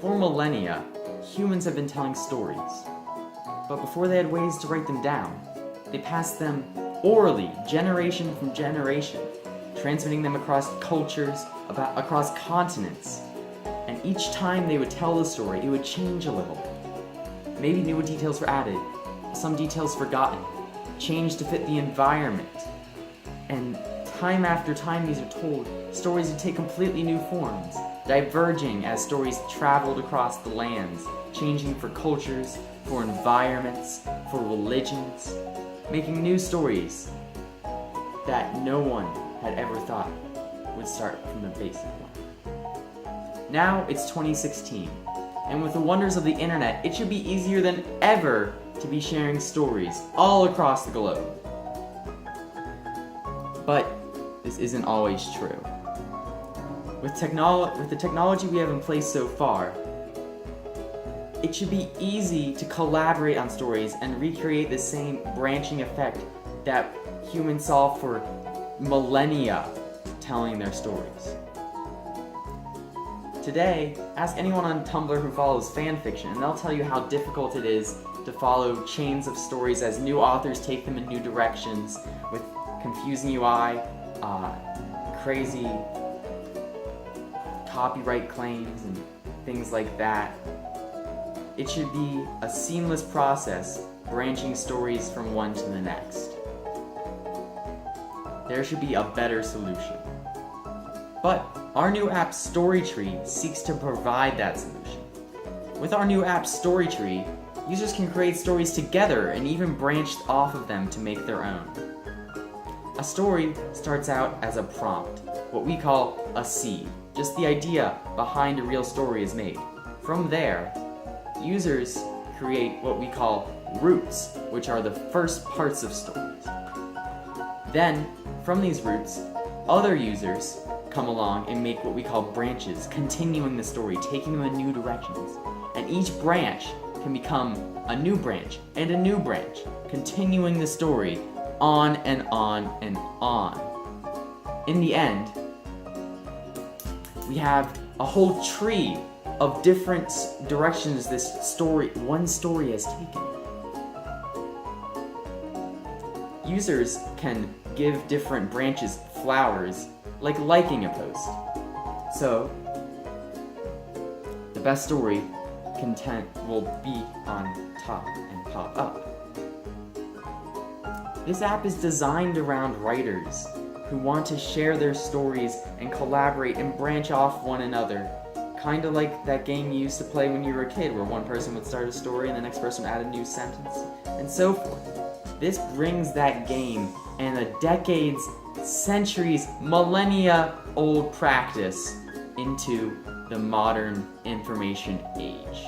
For millennia, humans have been telling stories. But before they had ways to write them down, they passed them orally, generation from generation, transmitting them across cultures, across continents. And each time they would tell the story, it would change a little. Maybe new details were added, some details forgotten, changed to fit the environment. And time after time these are told, stories would take completely new forms, diverging as stories traveled across the lands, changing for cultures, for environments, for religions, making new stories that no one had ever thought would start from the basic one. Now it's 2016, and with the wonders of the internet, it should be easier than ever to be sharing stories all across the globe. But this isn't always true. With the technology we have in place so far, it should be easy to collaborate on stories and recreate the same branching effect that humans saw for millennia telling their stories. Today, ask anyone on Tumblr who follows fanfiction, and they'll tell you how difficult it is to follow chains of stories as new authors take them in new directions with confusing UI, crazy copyright claims, and things like that. It should be a seamless process, branching stories from one to the next. There should be a better solution. But our new app Storytree seeks to provide that solution. With our new app Storytree, users can create stories together and even branch off of them to make their own. A story starts out as a prompt, what we call a seed. Just the idea behind a real story is made. From there, users create what we call roots, which are the first parts of stories. Then, from these roots, other users come along and make what we call branches, continuing the story, taking them in new directions. And each branch can become a new branch and a new branch, continuing the story on and on and on. In the end, we have a whole tree of different directions one story has taken. Users can give different branches flowers, like liking a post. So, the best story will be on top and pop up. This app is designed around writers who want to share their stories and collaborate and branch off one another. Kind of like that game you used to play when you were a kid, where one person would start a story and the next person would add a new sentence, and so forth. This brings that game and a decades, centuries, millennia-old practice into the modern information age.